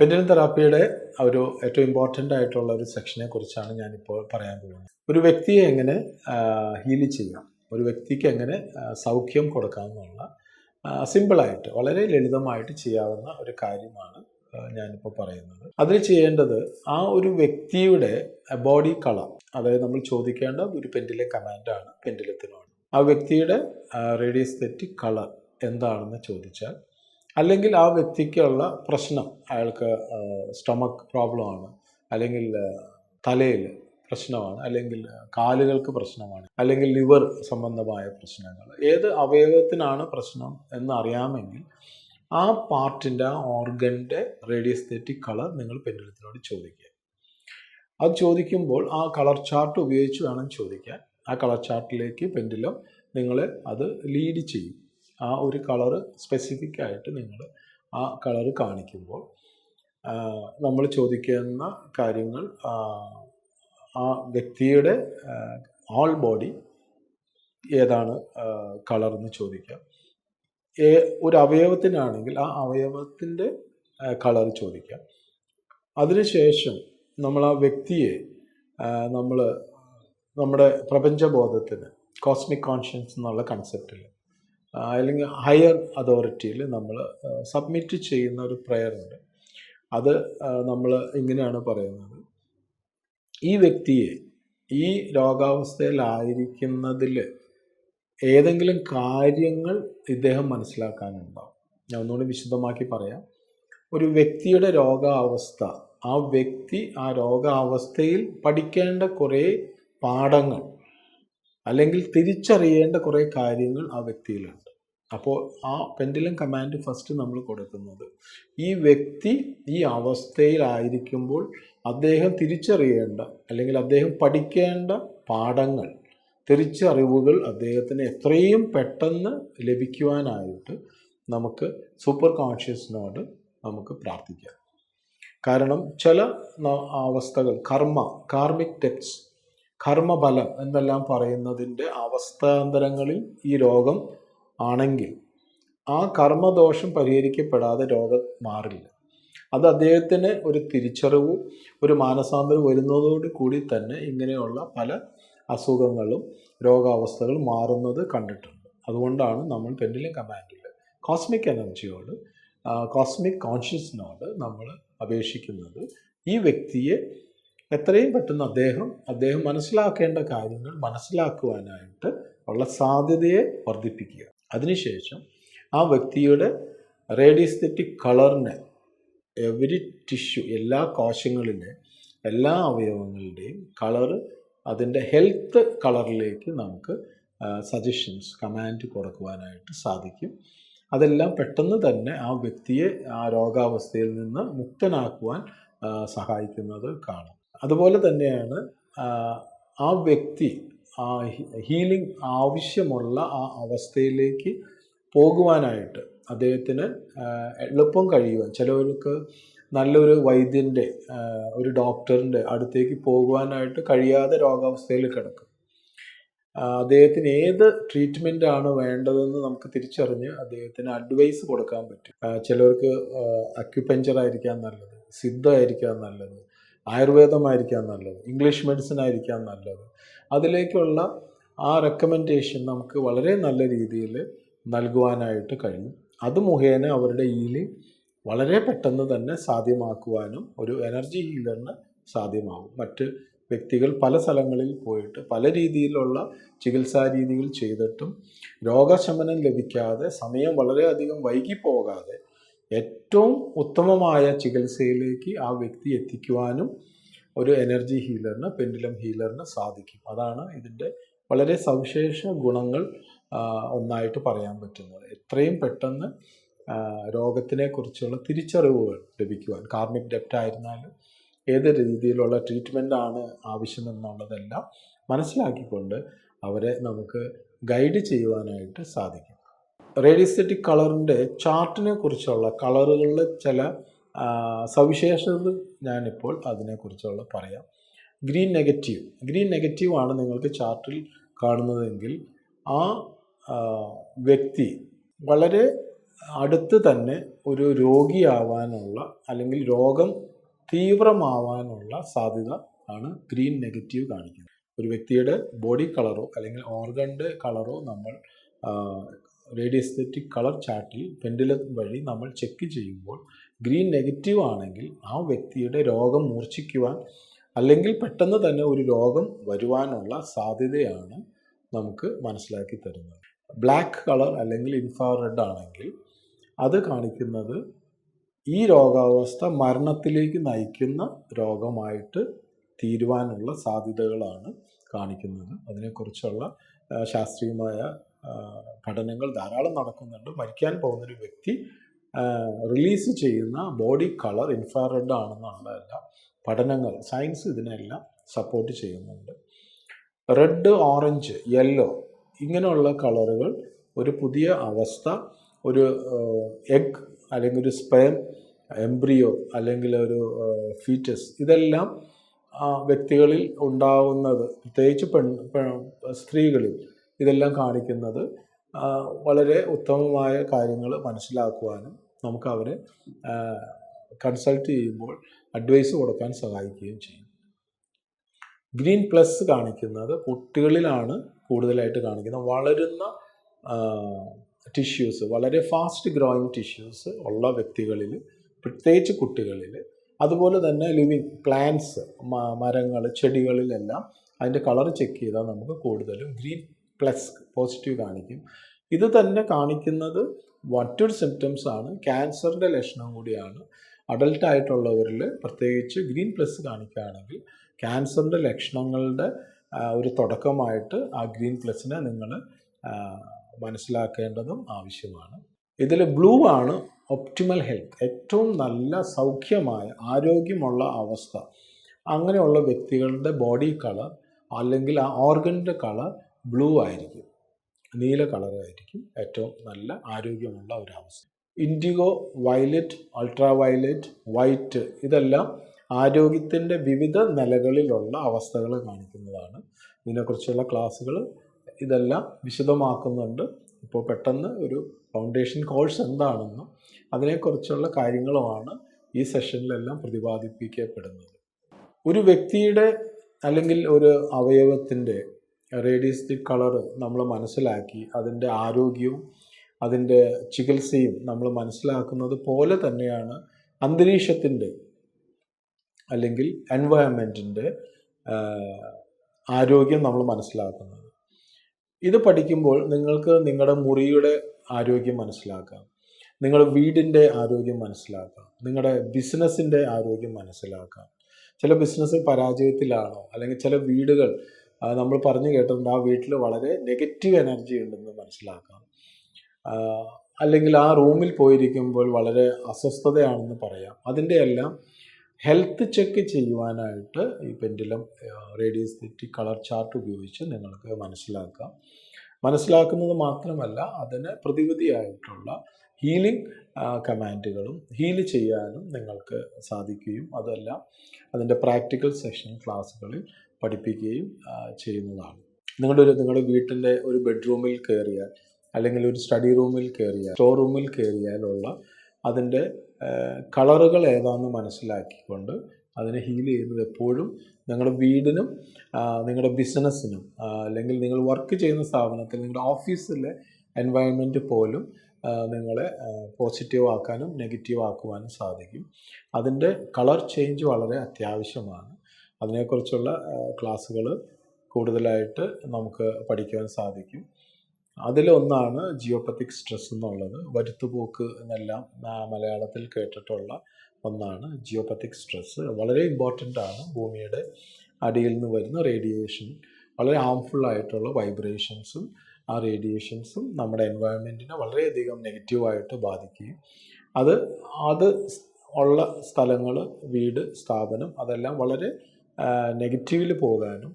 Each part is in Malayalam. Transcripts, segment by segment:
പെൻഡുലം തെറാപ്പിയുടെ ഒരു ഏറ്റവും ഇമ്പോർട്ടൻ്റ് ആയിട്ടുള്ള ഒരു സെക്ഷനെ കുറിച്ചാണ് ഞാനിപ്പോൾ പറയാൻ പോകുന്നത്. ഒരു വ്യക്തിയെ എങ്ങനെ ഹീൽ ചെയ്യാം, ഒരു വ്യക്തിക്ക് എങ്ങനെ സൗഖ്യം കൊടുക്കാമെന്നുള്ള സിമ്പിളായിട്ട് വളരെ ലളിതമായിട്ട് ചെയ്യാവുന്ന ഒരു കാര്യമാണ് ഞാനിപ്പോൾ പറയുന്നത്. അതിൽ ചെയ്യേണ്ടത് ആ ഒരു വ്യക്തിയുടെ ബോഡി കളർ, അതായത് നമ്മൾ ചോദിക്കേണ്ട ഒരു പെൻഡുലം കമാൻഡാണ് പെൻഡുലത്തിനോട്. ആ വ്യക്തിയുടെ റേഡിയോസ്തെറ്റിക് കളർ എന്താണെന്ന് ചോദിച്ചാൽ, അല്ലെങ്കിൽ ആ വ്യക്തിക്കുള്ള പ്രശ്നം, അയാൾക്ക് സ്റ്റൊമക്ക് പ്രോബ്ലമാണ്, അല്ലെങ്കിൽ തലയിൽ പ്രശ്നമാണ്, അല്ലെങ്കിൽ കാലുകൾക്ക് പ്രശ്നമാണ്, അല്ലെങ്കിൽ ലിവർ സംബന്ധമായ പ്രശ്നങ്ങൾ, ഏത് അവയവത്തിനാണ് പ്രശ്നം എന്ന് അറിയാമെങ്കിൽ ആ പാർട്ടിൻ്റെ, ആ ഓർഗൻ്റെ റേഡിയോസ്തെറ്റിക് കളർ നിങ്ങൾ പെൻഡുലത്തിനോട് ചോദിക്കുക. അത് ചോദിക്കുമ്പോൾ ആ കളർ ചാർട്ട് ഉപയോഗിച്ച് വേണം ചോദിക്കാൻ. ആ കളർ ചാർട്ടിലേക്ക് പെൻഡുലം നിങ്ങളെ അത് ലീഡ് ചെയ്യും. ആ ഒരു കളറ് സ്പെസിഫിക് ആയിട്ട് നിങ്ങൾ ആ കളറ് കാണിക്കുമ്പോൾ നമ്മൾ ചോദിക്കുന്ന കാര്യങ്ങൾ, ആ വ്യക്തിയുടെ ഓൾ ബോഡി ഏതാണ് കളർ എന്ന് ചോദിക്കാം. ഒരു അവയവത്തിനാണെങ്കിൽ ആ അവയവത്തിൻ്റെ കളർ ചോദിക്കാം. അതിനുശേഷം നമ്മൾ ആ വ്യക്തിയെ നമ്മുടെ പ്രപഞ്ചബോധത്തിന്, കോസ്മിക് കോൺഷ്യൻസ് എന്നുള്ള കൺസെപ്റ്റിൽ, അല്ലെങ്കിൽ ഹയർ അതോറിറ്റിയിൽ നമ്മൾ സബ്മിറ്റ് ചെയ്യുന്ന ഒരു പ്രെയർ ഉണ്ട്. അത് നമ്മൾ ഇങ്ങനെയാണ് പറയുന്നത്: ഈ വ്യക്തിയെ ഈ രോഗാവസ്ഥയിലായിരിക്കുന്നതിൽ ഏതെങ്കിലും കാര്യങ്ങൾ ഇദ്ദേഹം മനസ്സിലാക്കാനുണ്ടാവും. ഞാൻ ഒന്നുകൂടി വിശദമാക്കി പറയാം. ഒരു വ്യക്തിയുടെ രോഗാവസ്ഥ, ആ വ്യക്തി ആ രോഗാവസ്ഥയിൽ പഠിക്കേണ്ട കുറേ പാഠങ്ങൾ, അല്ലെങ്കിൽ തിരിച്ചറിയേണ്ട കുറേ കാര്യങ്ങൾ ആ വ്യക്തിയിലുണ്ട്. അപ്പോൾ ആ പെൻഡുലം കമാൻഡ് ഫസ്റ്റ് നമ്മൾ കൊടുക്കുന്നത്, ഈ വ്യക്തി ഈ അവസ്ഥയിലായിരിക്കുമ്പോൾ അദ്ദേഹം തിരിച്ചറിയേണ്ട, അല്ലെങ്കിൽ അദ്ദേഹം പഠിക്കേണ്ട പാഠങ്ങൾ, തിരിച്ചറിവുകൾ അദ്ദേഹത്തിന് എത്രയും പെട്ടെന്ന് ലഭിക്കുവാനായിട്ട് നമുക്ക് സൂപ്പർ കോൺഷ്യസിനോട് നമുക്ക് പ്രാർത്ഥിക്കാം. കാരണം ചില അവസ്ഥകൾ, കാർമിക് ഡെപ്റ്റ്സ്, കർമ്മബലം എന്നെല്ലാം പറയുന്നതിൻ്റെ അവസ്ഥാന്തരങ്ങളിൽ ഈ രോഗം ആണെങ്കിൽ ആ കർമ്മദോഷം പരിഹരിക്കപ്പെടാതെ രോഗം മാറില്ല. അത് അദ്ദേഹത്തിന് ഒരു തിരിച്ചറിവും ഒരു മാനസാന്തരം വരുന്നതോട് കൂടി തന്നെ ഇങ്ങനെയുള്ള പല അസുഖങ്ങളും രോഗാവസ്ഥകളും മാറുന്നത് കണ്ടിട്ടുണ്ട്. അതുകൊണ്ടാണ് നമ്മൾ പെൻഡുലം കമാൻഡിൽ കോസ്മിക് എനർജിയോട്, കോസ്മിക് കോൺഷ്യസിനോട് നമ്മൾ അപേക്ഷിക്കുന്നത്, ഈ വ്യക്തിയെ എത്രയും പെട്ടെന്ന് അദ്ദേഹം മനസ്സിലാക്കേണ്ട കാര്യങ്ങൾ മനസ്സിലാക്കുവാനായിട്ട് ഉള്ള സാധ്യതയെ വർദ്ധിപ്പിക്കുക. അതിനുശേഷം ആ വ്യക്തിയുടെ റേഡിയോസ്തെറ്റിക് കളറിനെ, എവരി ടിഷ്യൂ, എല്ലാ കോശങ്ങളിലെ എല്ലാ അവയവങ്ങളുടെയും കളറ്, അതിൻ്റെ ഹെൽത്ത് കളറിലേക്ക് നമുക്ക് സജഷൻസ്, കമാൻഡ് കൊടുക്കുവാനായിട്ട് സാധിക്കും. അതെല്ലാം പെട്ടെന്ന് തന്നെ ആ വ്യക്തിയെ ആ രോഗാവസ്ഥയിൽ നിന്ന് മുക്തനാക്കുവാൻ സഹായിക്കുന്നത് കാണും. അതുപോലെ തന്നെയാണ് ആ വ്യക്തി ആ ഹീലിംഗ് ആവശ്യമുള്ള ആ അവസ്ഥയിലേക്ക് പോകുവാനായിട്ട് അദ്ദേഹത്തിന് എളുപ്പം കഴിയുവാൻ, ചിലവർക്ക് നല്ലൊരു വൈദ്യൻ്റെ, ഒരു ഡോക്ടറിൻ്റെ അടുത്തേക്ക് പോകുവാനായിട്ട് കഴിയാതെ രോഗാവസ്ഥയിൽ കിടക്കും. അദ്ദേഹത്തിന് ഏത് ട്രീറ്റ്മെൻറ്റാണ് വേണ്ടതെന്ന് നമുക്ക് തിരിച്ചറിഞ്ഞ് അദ്ദേഹത്തിന് അഡ്വൈസ് കൊടുക്കാൻ പറ്റും. ചിലർക്ക് അക്യുപഞ്ചർ ആയിരിക്കാം നല്ലത്, സിദ്ധ ആയിരിക്കാം നല്ലത്, ആയുർവേദമായിരിക്കാം നല്ലത്, ഇംഗ്ലീഷ് മെഡിസിൻ ആയിരിക്കാം നല്ലത്. അതിലേക്കുള്ള ആ റെക്കമെൻഡേഷൻ നമുക്ക് വളരെ നല്ല രീതിയിൽ നൽകുവാനായിട്ട് കഴിയും. അത് മുഖേന അവരുടെ ഹീലിംഗ് വളരെ പെട്ടെന്ന് തന്നെ സാധ്യമാക്കുവാനും ഒരു എനർജി ഹീലറിന് സാധ്യമാകും. മറ്റ് വ്യക്തികൾ പല സ്ഥലങ്ങളിൽ പോയിട്ട് പല രീതിയിലുള്ള ചികിത്സാ രീതികൾ ചെയ്തിട്ടും രോഗശമനം ലഭിക്കാതെ, സമയം വളരെയധികം വൈകിപ്പോകാതെ ഏറ്റവും ഉത്തമമായ ചികിത്സയിലേക്ക് ആ വ്യക്തി എത്തിക്കുവാനും ഒരു എനർജി ഹീലറിന്, പെൻഡുലം ഹീലറിന് സാധിക്കും. അതാണ് ഇതിൻ്റെ വളരെ സവിശേഷ ഗുണങ്ങൾ ഒന്നായിട്ട് പറയാൻ പറ്റുന്നത്. എത്രയും പെട്ടെന്ന് രോഗത്തിനെ കുറിച്ചുള്ള തിരിച്ചറിവുകൾ ലഭിക്കുവാൻ, കാർമിക് ഡെപ്റ്റ് ആയിരുന്നാലും ഏത് രീതിയിലുള്ള ട്രീറ്റ്മെൻറ്റാണ് ആവശ്യമെന്നുള്ളതെല്ലാം മനസ്സിലാക്കിക്കൊണ്ട് അവരെ നമുക്ക് ഗൈഡ് ചെയ്യുവാനായിട്ട് സാധിക്കും. റേഡിയോസ്തെറ്റിക് കളറിൻ്റെ ചാർട്ടിനെ കുറിച്ചുള്ള, കളറുകളിൽ ചില സവിശേഷതകൾ ഞാനിപ്പോൾ അതിനെക്കുറിച്ചുള്ള പറയാം. ഗ്രീൻ നെഗറ്റീവ് ആണ് നിങ്ങൾക്ക് ചാർട്ടിൽ കാണുന്നതെങ്കിൽ ആ വ്യക്തി വളരെ അടുത്ത് തന്നെ ഒരു രോഗിയാവാനുള്ള അല്ലെങ്കിൽ രോഗം തീവ്രമാവാനുള്ള സാധ്യത ആണ് ഗ്രീൻ നെഗറ്റീവ് കാണിക്കുന്നത്. ഒരു വ്യക്തിയുടെ ബോഡി കളറോ അല്ലെങ്കിൽ ഓർഗൻ്റെ കളറോ നമ്മൾ റേഡിയോസ്തെറ്റിക് കളർ ചാർട്ടിൽ പെൻഡുലം വഴി നമ്മൾ ചെക്ക് ചെയ്യുമ്പോൾ ഗ്രീൻ നെഗറ്റീവ് ആണെങ്കിൽ ആ വ്യക്തിയുടെ രോഗം മൂർച്ഛിക്കുവാൻ അല്ലെങ്കിൽ പെട്ടെന്ന് തന്നെ ഒരു രോഗം വരുവാനുള്ള സാധ്യതയാണ് നമുക്ക് മനസ്സിലാക്കി തരുന്നത്. ബ്ലാക്ക് കളർ അല്ലെങ്കിൽ ഇൻഫ്രാറെഡ് ആണെങ്കിൽ അത് കാണിക്കുന്നത് ഈ രോഗാവസ്ഥ മരണത്തിലേക്ക് നയിക്കുന്ന രോഗമായിട്ട് തീരുവാനുള്ള സാധ്യതകളാണ് കാണിക്കുന്നത്. അതിനെക്കുറിച്ചുള്ള ശാസ്ത്രീയമായ പഠനങ്ങൾ ധാരാളം നടക്കുന്നുണ്ട്. മരിക്കാൻ പോകുന്നൊരു വ്യക്തി റിലീസ് ചെയ്യുന്ന ബോഡി കളർ ഇൻഫ്രാറെഡ് ആണെന്നുള്ള പഠനങ്ങൾ, സയൻസ് ഇതിനെല്ലാം സപ്പോർട്ട് ചെയ്യുന്നുണ്ട്. റെഡ്, ഓറഞ്ച്, യെല്ലോ ഇങ്ങനെയുള്ള കളറുകൾ ഒരു പുതിയ അവസ്ഥ, ഒരു എഗ് അല്ലെങ്കിൽ ഒരു സ്പെം എംബ്രിയോ അല്ലെങ്കിൽ ഒരു ഫീറ്റസ്, ഇതെല്ലാം വ്യക്തികളിൽ ഉണ്ടാവുന്നത്, പ്രത്യേകിച്ച് സ്ത്രീകളിൽ ഇതെല്ലാം കാണിക്കുന്നത് വളരെ ഉത്തമമായ കാര്യങ്ങൾ മനസ്സിലാക്കുവാനും നമുക്ക് അവരെ കൺസൾട്ട് ചെയ്യുമ്പോൾ അഡ്വൈസ് കൊടുക്കാൻ സഹായിക്കുകയും ചെയ്യും. ഗ്രീൻ പ്ലസ് കാണിക്കുന്നത് കുട്ടികളിലാണ് കൂടുതലായിട്ട് കാണിക്കുന്നത്. വളരുന്ന ടിഷ്യൂസ്, വളരെ ഫാസ്റ്റ് ഗ്രോയിങ് ടിഷ്യൂസ് ഉള്ള വ്യക്തികളിൽ, പ്രത്യേകിച്ച് കുട്ടികളിൽ, അതുപോലെ തന്നെ ലിവിങ് പ്ലാന്റ്സ്, മരങ്ങൾ, ചെടികളിലെല്ലാം അതിൻ്റെ കളർ ചെക്ക് ചെയ്താൽ നമുക്ക് കൂടുതലും ഗ്രീൻ പ്ലസ് പോസിറ്റീവ് കാണിക്കും. ഇത് തന്നെ കാണിക്കുന്നത് മറ്റൊരു സിംറ്റംസ് ആണ്, ക്യാൻസറിൻ്റെ ലക്ഷണം കൂടിയാണ്. അഡൽട്ടായിട്ടുള്ളവരിൽ പ്രത്യേകിച്ച് ഗ്രീൻ പ്ലസ് കാണിക്കുകയാണെങ്കിൽ ക്യാൻസറിൻ്റെ ലക്ഷണങ്ങളുടെ ഒരു തുടക്കമായിട്ട് ആ ഗ്രീൻ പ്ലസിനെ നിങ്ങൾ മനസ്സിലാക്കേണ്ടതും ആവശ്യമാണ്. ഇതിൽ ബ്ലൂ ആണ് ഒപ്റ്റിമൽ ഹെൽത്ത്, ഏറ്റവും നല്ല സൗഖ്യമായ ആരോഗ്യമുള്ള അവസ്ഥ. അങ്ങനെയുള്ള വ്യക്തികളുടെ ബോഡി കളർ അല്ലെങ്കിൽ ആ ഓർഗൻ്റെ കളർ ബ്ലൂ ആയിരിക്കും, നീല കളറായിരിക്കും ഏറ്റവും നല്ല ആരോഗ്യമുള്ള ഒരവസ്ഥ. IndiGo, violet, ultra violet, white ഇതെല്ലാം ആരോഗ്യത്തിൻ്റെ വിവിധ നിലകളിലുള്ള അവസ്ഥകൾ കാണിക്കുന്നതാണ്. ഇതിനെക്കുറിച്ചുള്ള ക്ലാസ്സുകൾ ഇതെല്ലാം വിശദമാക്കുന്നുണ്ട്. ഇപ്പോൾ പെട്ടെന്ന് ഒരു ഫൗണ്ടേഷൻ കോഴ്സ് എന്താണെന്നും അതിനെക്കുറിച്ചുള്ള കാര്യങ്ങളുമാണ് ഈ സെഷനിലെല്ലാം പ്രതിപാദിപ്പിക്കപ്പെടുന്നത്. ഒരു വ്യക്തിയുടെ അല്ലെങ്കിൽ ഒരു അവയവത്തിൻ്റെ റേഡിയോസ്തെറ്റിക് കളർ നമ്മൾ മനസ്സിലാക്കി അതിൻ്റെ ആരോഗ്യവും അതിൻ്റെ ചികിത്സയും നമ്മൾ മനസ്സിലാക്കുന്നത് പോലെ തന്നെയാണ് അന്തരീക്ഷത്തിൻ്റെ അല്ലെങ്കിൽ എൻവയൺമെൻറ്റിൻ്റെ ആരോഗ്യം നമ്മൾ മനസ്സിലാക്കുന്നത്. ഇത് പഠിക്കുമ്പോൾ നിങ്ങൾക്ക് നിങ്ങളുടെ മുറിയുടെ ആരോഗ്യം മനസ്സിലാക്കാം, നിങ്ങളുടെ വീടിൻ്റെ ആരോഗ്യം മനസ്സിലാക്കാം, നിങ്ങളുടെ ബിസിനസ്സിൻ്റെ ആരോഗ്യം മനസ്സിലാക്കാം. ചില ബിസിനസ് പരാജയത്തിലാണോ, അല്ലെങ്കിൽ ചില വീടുകൾ നമ്മൾ പറഞ്ഞു കേട്ടിട്ടുണ്ട് ആ വീട്ടിൽ വളരെ നെഗറ്റീവ് എനർജി ഉണ്ടെന്ന് മനസ്സിലാക്കാം. അല്ലെങ്കിൽ ആ റൂമിൽ പോയിരിക്കുമ്പോൾ വളരെ അസ്വസ്ഥതയാണെന്ന് പറയാം. അതിൻ്റെ എല്ലാം ഹെൽത്ത് ചെക്ക് ചെയ്യുവാനായിട്ട് ഈ പെൻഡുലം റേഡിയോസ്തെറ്റിക് കളർ ചാർട്ട് ഉപയോഗിച്ച് നിങ്ങൾക്ക് മനസ്സിലാക്കുന്നത് മാത്രമല്ല അതിന് പ്രതിവിധിയായിട്ടുള്ള ഹീലിംഗ് കമാൻഡുകളും ഹീല് ചെയ്യാനും നിങ്ങൾക്ക് സാധിക്കുകയും അതെല്ലാം അതിൻ്റെ പ്രാക്ടിക്കൽ സെഷൻ ക്ലാസ്സുകളിൽ പഠിപ്പിക്കുകയും ചെയ്യുന്നതാണ്. നിങ്ങളുടെ വീട്ടിൻ്റെ ഒരു ബെഡ്റൂമിൽ കയറിയാൽ അല്ലെങ്കിൽ ഒരു സ്റ്റഡി റൂമിൽ കയറിയാൽ, സ്റ്റോർ റൂമിൽ കയറിയാലുള്ള അതിൻ്റെ കളറുകൾ ഏതാണെന്ന് മനസ്സിലാക്കിക്കൊണ്ട് അതിനെ ഹീൽ ചെയ്യുന്നത് എപ്പോഴും നിങ്ങളുടെ വീടിനും നിങ്ങളുടെ ബിസിനസ്സിനും അല്ലെങ്കിൽ നിങ്ങൾ വർക്ക് ചെയ്യുന്ന സ്ഥാപനത്തിൽ നിങ്ങളുടെ ഓഫീസിലെ എൻവയൺമെൻറ്റ് പോലും നിങ്ങളെ പോസിറ്റീവ് ആക്കാനും നെഗറ്റീവ് ആക്കുവാനും സാധിക്കും. അതിൻ്റെ കളർ ചേഞ്ച് വളരെ അത്യാവശ്യമാണ്. അതിനെക്കുറിച്ചുള്ള ക്ലാസ്സുകൾ കൂടുതലായിട്ട് നമുക്ക് പഠിക്കുവാൻ സാധിക്കും. അതിലൊന്നാണ് ജിയോപത്തിക് സ്ട്രെസ് എന്നുള്ളത്. വരുത്തുപോക്ക് എന്നെല്ലാം മലയാളത്തിൽ കേട്ടിട്ടുള്ള ഒന്നാണ് ജിയോപത്തിക് സ്ട്രെസ്. വളരെ ഇമ്പോർട്ടൻ്റ് ആണ്. ഭൂമിയുടെ അടിയിൽ നിന്ന് വരുന്ന റേഡിയേഷൻ, വളരെ ഹാംഫുൾ ആയിട്ടുള്ള വൈബ്രേഷൻസും ആ റേഡിയേഷൻസും നമ്മുടെ എൻവയൺമെൻറ്റിനെ വളരെയധികം നെഗറ്റീവായിട്ട് ബാധിക്കുകയും അത് ഉള്ള സ്ഥലങ്ങൾ, വീട്, സ്ഥാപനം അതെല്ലാം വളരെ നെഗറ്റീവിൽ പോകാനും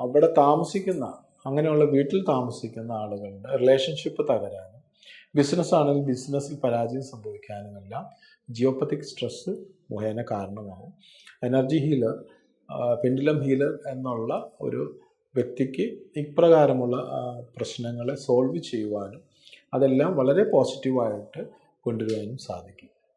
അവിടെ താമസിക്കുന്ന അങ്ങനെയുള്ള വീട്ടിൽ താമസിക്കുന്ന ആളുകളുടെ റിലേഷൻഷിപ്പ് തകരാനും ബിസിനസ് ആണെങ്കിൽ ബിസിനസ്സിൽ പരാജയം സംഭവിക്കാനുമെല്ലാം ജിയോപത്തിക് സ്ട്രെസ് മുഖേന കാരണമാകും. എനർജി ഹീലർ, പെൻഡുലം ഹീലർ എന്നുള്ള ഒരു വ്യക്തിക്ക് ഇപ്രകാരമുള്ള പ്രശ്നങ്ങളെ സോൾവ് ചെയ്യുവാനും അതെല്ലാം വളരെ പോസിറ്റീവായിട്ട് കൊണ്ടുവരാനും സാധിക്കും.